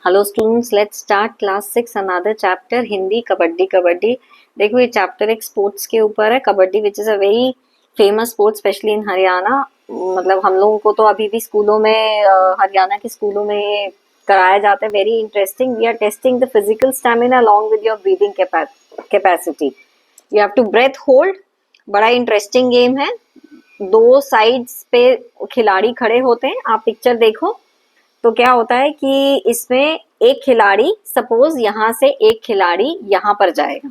Hello students, let's start class 6 another chapter Hindi kabaddi kabaddi. देखो ये chapter एक स्पोर्ट्स के ऊपर है, kabaddi which is a very famous sport specially in Haryana. मतलब हम लोगों को तो अभी भी स्कूलों में हरियाणा के स्कूलों में ये कराया जाता है। Very interesting. We are testing the physical stamina along with your breathing capacity. You have to breathe hold. बड़ा इंटरेस्टिंग गेम है। दो साइड्स पे खिलाड़ी खड़े होते हैं। आप पिक्चर देखो तो क्या होता है कि इसमें एक खिलाड़ी, सपोज यहाँ से एक खिलाड़ी यहाँ पर जाएगा,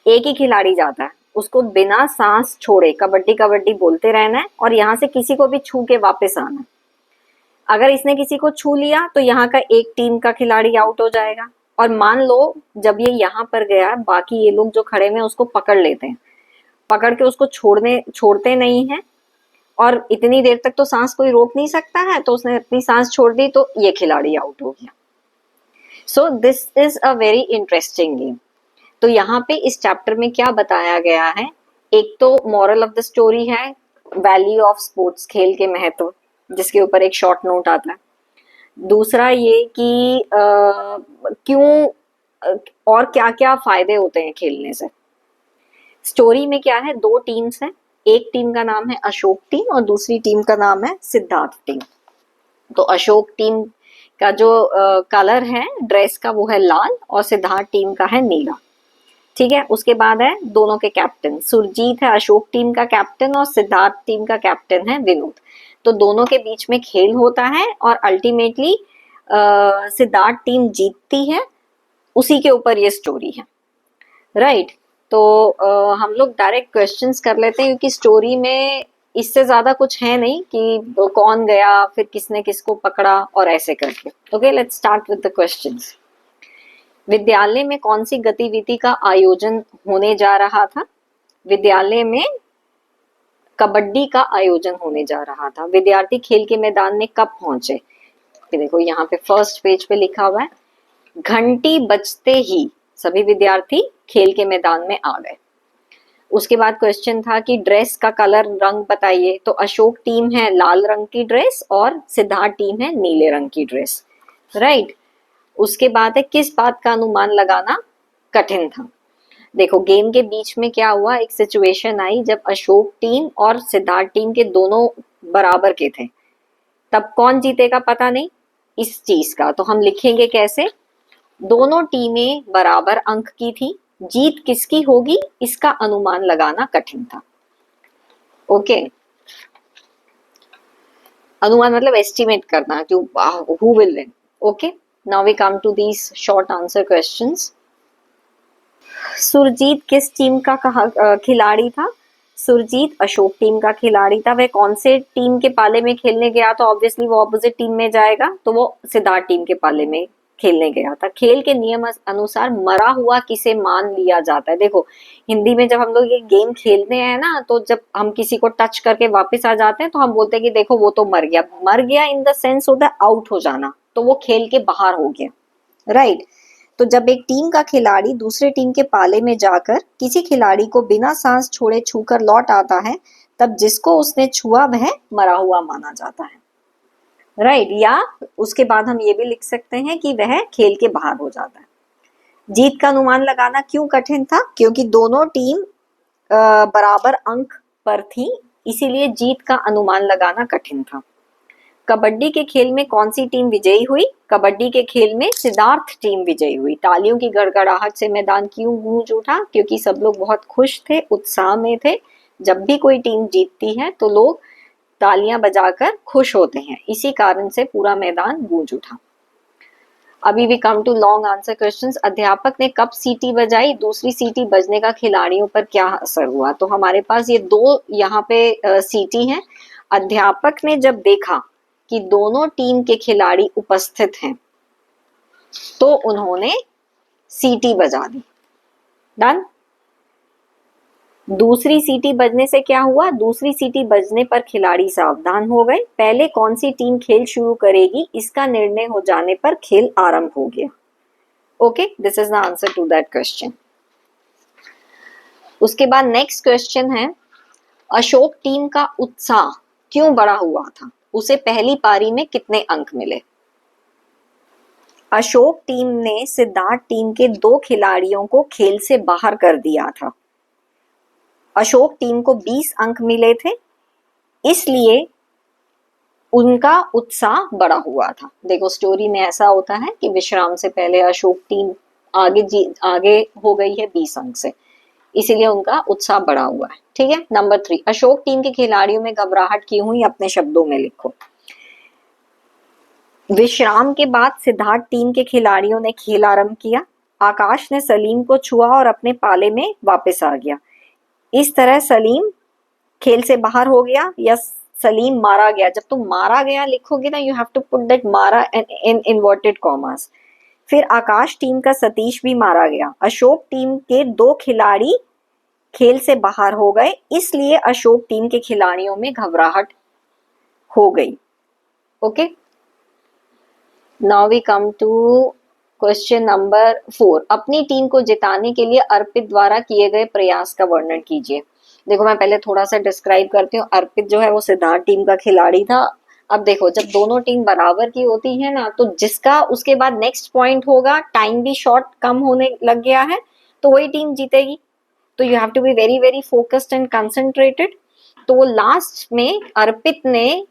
एक ही खिलाड़ी जाता है, उसको बिना सांस छोड़े कबड्डी कबड्डी बोलते रहना है और यहाँ से किसी को भी छू के वापस आना है। अगर इसने किसी को छू लिया तो यहाँ का एक टीम का खिलाड़ी आउट हो जाएगा। और मान लो जब ये यहाँ पर गया, बाकी ये लोग जो खड़े में उसको पकड़ लेते हैं, पकड़ के उसको छोड़ते नहीं है और इतनी देर तक तो सांस कोई रोक नहीं सकता है, तो उसने अपनी सांस छोड़ दी तो ये खिलाड़ी आउट हो गया। सो this is a very interesting game. तो यहाँ पे इस चैप्टर में क्या बताया गया है, एक तो मॉरल ऑफ द स्टोरी है, वैल्यू ऑफ स्पोर्ट्स, खेल के महत्व, जिसके ऊपर एक शॉर्ट नोट आता है। दूसरा ये कि क्यों और क्या क्या फायदे होते हैं खेलने से। स्टोरी में क्या है, दो टीम्स हैं, एक टीम का नाम है अशोक टीम और दूसरी टीम का नाम है सिद्धार्थ टीम। तो अशोक टीम का जो कलर है ड्रेस का वो है लाल और सिद्धार्थ टीम का है नीला। ठीक है, उसके बाद है दोनों के कैप्टन। सुरजीत है अशोक टीम का कैप्टन और सिद्धार्थ टीम का कैप्टन है विनोद। तो दोनों के बीच में खेल होता है और अल्टीमेटली सिद्धार्थ टीम जीतती है। उसी के ऊपर ये स्टोरी है, राइट। तो हम लोग डायरेक्ट क्वेश्चंस कर लेते हैं, क्योंकि स्टोरी में इससे ज्यादा कुछ है नहीं कि कौन गया, फिर किसने किसको पकड़ा और ऐसे करके। Okay, let's start with the questions. विद्यालय में कौन सी गतिविधि का आयोजन होने जा रहा था? विद्यालय में कबड्डी का आयोजन होने जा रहा था। विद्यार्थी खेल के मैदान में कब पहुंचे? देखो यहाँ पे फर्स्ट पेज पे लिखा हुआ है, घंटी बजते ही सभी विद्यार्थी खेल के मैदान में आ गए। उसके बाद क्वेश्चन था कि ड्रेस का कलर, रंग बताइए। तो अशोक टीम है लाल रंग की ड्रेस और सिद्धार्थ टीम है नीले रंग की ड्रेस, राइट। उसके बाद है किस बात का अनुमान लगाना कठिन था। देखो गेम के बीच में क्या हुआ, एक सिचुएशन आई जब अशोक टीम और सिद्धार्थ टीम के दोनों बराबर के थे। तब कौन जीतेगा पता नहीं इस चीज का, तो हम लिखेंगे कैसे, दोनों टीमें बराबर अंक की थी, जीत किसकी होगी इसका अनुमान लगाना कठिन था। ओके, अनुमान मतलब एस्टिमेट करना कि who will win. Okay, now we come to these short answer questions. Surjit किस टीम का खिलाड़ी था? सुरजीत अशोक टीम का खिलाड़ी था। वह कौन से टीम के पाले में खेलने गया? तो ऑब्वियसली वो ऑपोजिट टीम में जाएगा, तो वो सिद्धार्थ टीम के पाले में खेलने गया था। खेल के नियम अनुसार मरा हुआ किसे मान लिया जाता है? देखो हिंदी में जब हम लोग ये गेम खेलते हैं ना, तो जब हम किसी को टच करके वापस आ जाते हैं तो हम बोलते हैं कि देखो वो तो मर गया। मर गया इन द सेंस होता है आउट हो जाना, तो वो खेल के बाहर हो गया, राइट। तो जब एक टीम का खिलाड़ी दूसरे टीम के पाले में जाकर किसी खिलाड़ी को बिना सांस छोड़े छूकर लौट आता है, तब जिसको उसने छुआ वह मरा हुआ माना जाता है, राइट। या उसके बाद हम ये भी लिख सकते हैं कि वह खेल के बाहर हो जाता है। जीत का अनुमान लगाना क्यों कठिन था? क्योंकि दोनों टीम बराबर अंक पर थी, इसीलिए जीत का अनुमान लगाना कठिन था। कबड्डी के खेल में कौन सी टीम विजयी हुई? कबड्डी के खेल में सिद्धार्थ टीम विजयी हुई। तालियों की गड़गड़ाहट से मैदान क्यों गूंज उठा? क्योंकि सब लोग बहुत खुश थे, उत्साह में थे। जब भी कोई टीम जीतती है तो लोग तालियां बजाकर खुश होते हैं, इसी कारण से पूरा मैदान गूंज उठा। अभी भी come to long answer questions. अध्यापक ने कब सीटी बजाई? दूसरी सीटी बजने का खिलाड़ियों पर क्या असर हुआ? तो हमारे पास ये दो यहाँ पे सीटी हैं। अध्यापक ने जब देखा कि दोनों टीम के खिलाड़ी उपस्थित हैं तो उन्होंने सीटी बजा दी। डन। दूसरी सीटी बजने से क्या हुआ? दूसरी सीटी बजने पर खिलाड़ी सावधान हो गए। पहले कौन सी टीम खेल शुरू करेगी इसका निर्णय हो जाने पर खेल आरंभ हो गया। Okay, this is the answer to that question. उसके बाद नेक्स्ट क्वेश्चन है, अशोक टीम का उत्साह क्यों बड़ा हुआ था? उसे पहली पारी में कितने अंक मिले? अशोक टीम ने सिद्धार्थ टीम के 2 खिलाड़ियों को खेल से बाहर कर दिया था। अशोक टीम को 20 अंक मिले थे, इसलिए उनका उत्साह बड़ा हुआ था। देखो स्टोरी में ऐसा होता है कि विश्राम से पहले अशोक टीम आगे हो गई है 20 अंक से, इसीलिए उनका उत्साह बढ़ा हुआ है। ठीक है। नंबर 3, अशोक टीम के खिलाड़ियों में घबराहट क्यों हुई, अपने शब्दों में लिखो। विश्राम के बाद सिद्धार्थ टीम के खिलाड़ियों ने खेल आरंभ किया। आकाश ने सलीम को छुआ और अपने पाले में वापस आ गया। इस तरह सलीम खेल से बाहर हो गया या सलीम मारा गया। जब तुम मारा गया लिखोगे ना, you have to put that मारा इन इन्वर्टेड कॉमास। फिर आकाश टीम का सतीश भी मारा गया। अशोक टीम के 2 खिलाड़ी खेल से बाहर हो गए, इसलिए अशोक टीम के खिलाड़ियों में घबराहट हो गई। Okay, now we come to question number 4। अपनी टीम को जिताने के लिए अर्पित द्वारा किए गए प्रयास का वर्णन कीजिए। देखो मैं पहले थोड़ा सा डिस्क्राइब करती हूँ। अर्पित जो है वो सिद्धार्थ टीम का खिलाड़ी था। अब देखो जब दोनों टीम बराबर की होती है ना, तो जिसका उसके बाद नेक्स्ट पॉइंट होगा, टाइम भी शॉर्ट कम होने लग गया है, तो वही टीम जीतेगी। तो you have to be very very focused and concentrated. तो वो लास्ट में अर्पित ने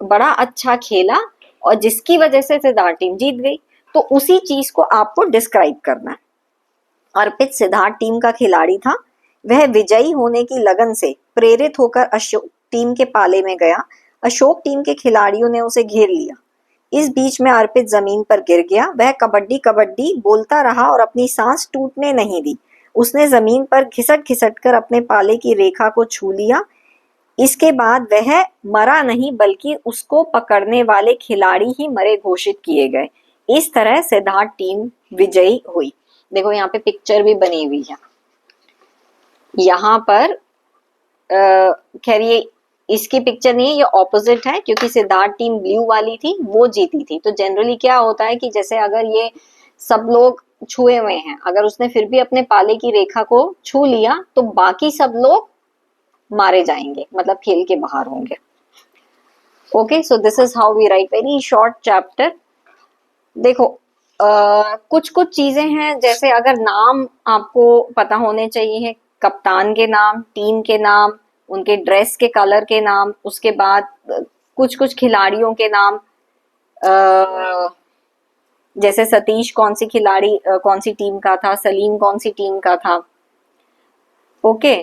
बड़ा अच्छा खेला और जिसकी वजह से सिद्धार्थ टीम जीत गई। तो उसी चीज को आपको डिस्क्राइब करना है। अर्पित सिद्धार्थ टीम का खिलाड़ी था। वह विजयी होने की लगन से प्रेरित होकर अशोक टीम के पाले में गया। अशोक टीम के खिलाड़ियों ने उसे घेर लिया। इस बीच में अर्पित जमीन पर गिर गया। वह कबड्डी कबड्डी बोलता रहा और अपनी सांस टूटने नहीं दी। उसने जमीन पर घिसट घिसट कर अपने पाले की रेखा को छू लिया। इसके बाद वह मरा नहीं, बल्कि उसको पकड़ने वाले खिलाड़ी ही मरे घोषित किए गए। इस तरह सिद्धार्थ टीम विजयी हुई। देखो यहाँ पे पिक्चर भी बनी हुई है। यहाँ पर खैर ये इसकी पिक्चर नहीं है, ये ऑपोजिट है, क्योंकि सिद्धार्थ टीम ब्लू वाली थी, वो जीती थी। तो जनरली क्या होता है कि जैसे अगर ये सब लोग छुए हुए हैं, अगर उसने फिर भी अपने पाले की रेखा को छू लिया, तो बाकी सब लोग मारे जाएंगे, मतलब खेल के बाहर होंगे। Okay, so this is how we write very short chapter. देखो कुछ कुछ चीजें हैं, जैसे अगर नाम आपको पता होने चाहिए, कप्तान के नाम, टीम के नाम, उनके ड्रेस के कलर के नाम, उसके बाद कुछ कुछ खिलाड़ियों के नाम, जैसे सतीश कौन सी खिलाड़ी कौन सी टीम का था, सलीम कौन सी टीम का था। ओके,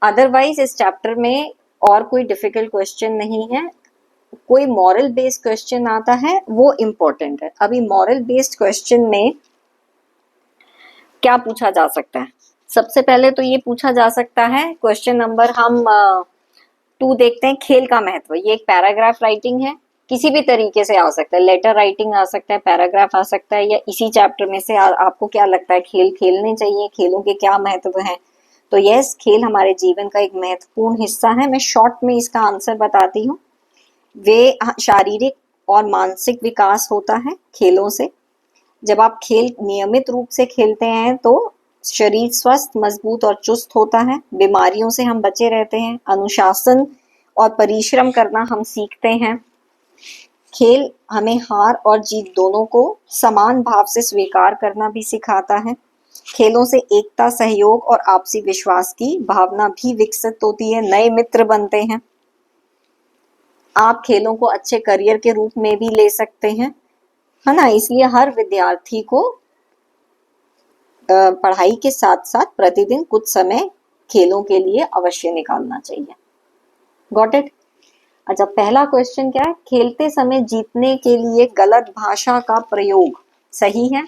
अदरवाइज इस चैप्टर में और कोई डिफिकल्ट क्वेश्चन नहीं है। कोई मॉरल बेस्ड क्वेश्चन आता है वो इम्पोर्टेंट है। अभी मॉरल बेस्ड क्वेश्चन में क्या पूछा जा सकता है? सबसे पहले तो ये पूछा जा सकता है, क्वेश्चन नंबर हम 2 देखते हैं, खेल का महत्व। ये एक पैराग्राफ राइटिंग है, किसी भी तरीके से आ सकता है, लेटर राइटिंग आ सकता है, पैराग्राफ आ सकता है, या इसी चैप्टर में से आपको क्या लगता है खेल खेलने चाहिए, खेलों के क्या महत्व हैं? तो यस, खेल हमारे जीवन का एक महत्वपूर्ण हिस्सा है। मैं शॉर्ट में इसका आंसर बताती हूँ। वे शारीरिक और मानसिक विकास होता है खेलों से। जब आप खेल नियमित रूप से खेलते हैं तो शरीर स्वस्थ, मजबूत और चुस्त होता है। बीमारियों से हम बचे रहते हैं। अनुशासन और परिश्रम करना हम सीखते हैं। खेल हमें हार और जीत दोनों को समान भाव से स्वीकार करना भी सिखाता है। खेलों से एकता, सहयोग और आपसी विश्वास की भावना भी विकसित होती है। नए मित्र बनते हैं। आप खेलों को अच्छे करियर के रूप में भी ले सकते हैं, है ना। इसलिए हर विद्यार्थी को पढ़ाई के साथ साथ प्रतिदिन कुछ समय खेलों के लिए अवश्य निकालना चाहिए। Got it? अच्छा, पहला क्वेश्चन क्या है? खेलते समय जीतने के लिए गलत भाषा का प्रयोग सही है?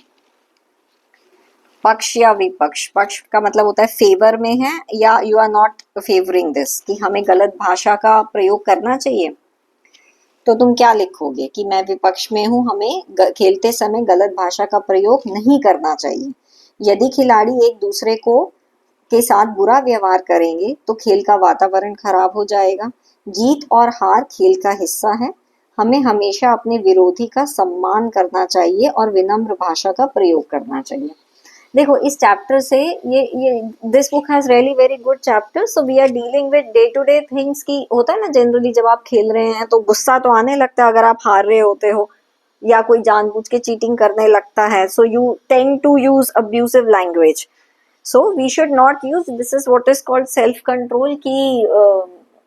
पक्ष या विपक्ष? पक्ष का मतलब होता है फेवर में है, या you are not favouring this, कि हमें गलत भाषा का प्रयोग करना चाहिए। तो तुम क्या लिखोगे कि मैं विपक्ष में हूं, हमें खेलते समय गलत भाषा का प्रयोग नहीं करना चाहिए। यदि खिलाड़ी एक दूसरे को के साथ बुरा व्यवहार करेंगे तो खेल का वातावरण खराब हो जाएगा। जीत और हार खेल का हिस्सा है। हमें हमेशा अपने विरोधी का सम्मान करना चाहिए और विनम्र भाषा का प्रयोग करना चाहिए। देखो इस चैप्टर से ये this book has really very good chapter. So we are dealing with day to day things की होता है ना, जनरली जब आप खेल रहे हैं तो गुस्सा तो आने लगता है अगर आप हार रहे होते हो, या कोई जानबूझ के चीटिंग करने लगता है, so you tend to use abusive language. So we should not use, this is what is called self control ki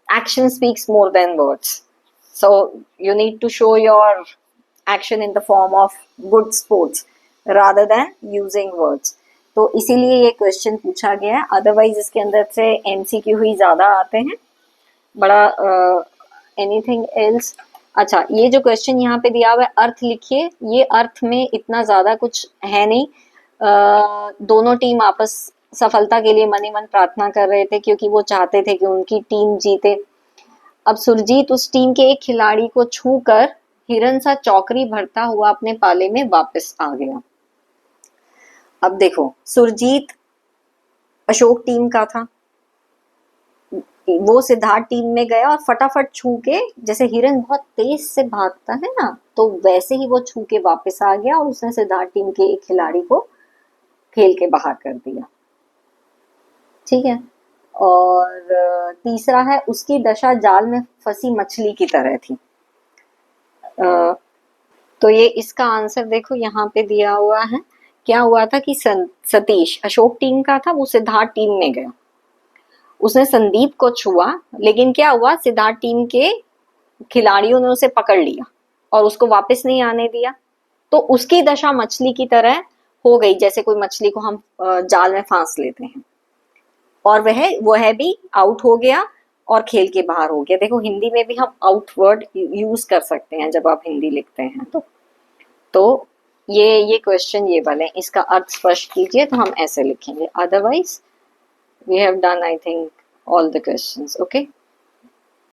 action speaks more than words. So you need to show your action in the form of good sports rather than using words. तो इसीलिए ये question पूछा गया है. Otherwise इसके अंदर से MCQ ही ज्यादा आते हैं. बड़ा एनीथिंग एल्स. अच्छा, ये जो क्वेश्चन यहाँ पे दिया हुआ है, अर्थ लिखिए. ये अर्थ में इतना ज्यादा कुछ है नहीं. दोनों टीम आपस सफलता के लिए मन ही मन प्रार्थना कर रहे थे, क्योंकि वो चाहते थे कि उनकी टीम जीते. अब सुरजीत उस टीम के एक खिलाड़ी को छूकर हिरन सा चौकरी भरता हुआ अपने पाले में वापस आ गया. अब देखो, सुरजीत अशोक टीम का था, वो सिद्धार्थ टीम में गया और फटाफट छू के, जैसे हिरन बहुत तेज से भागता है ना, तो वैसे ही वो छू के वापस आ गया और उसने सिद्धार्थ टीम के एक खिलाड़ी को खेल के बाहर कर दिया. ठीक है. और तीसरा है, उसकी दशा जाल में फंसी मछली की तरह थी. तो ये इसका आंसर देखो यहाँ पे दिया हुआ है. क्या हुआ था कि सतीश अशोक टीम का था, वो सिद्धार्थ टीम में गया, उसने संदीप को छुआ, लेकिन क्या हुआ, सिद्धार्थ टीम के खिलाड़ियों ने उसे पकड़ लिया और उसको वापस नहीं आने दिया. तो उसकी दशा मछली की तरह हो गई, जैसे कोई मछली को हम जाल में फांस लेते हैं, और वह भी आउट हो गया और खेल के बाहर हो गया. देखो, हिंदी में भी हम आउट वर्ड यूज कर सकते हैं जब आप हिंदी लिखते हैं. तो ये क्वेश्चन ये वाले, इसका अर्थ स्पष्ट कीजिए, तो हम ऐसे लिखेंगे. Otherwise we have done, I think, all the questions. Okay.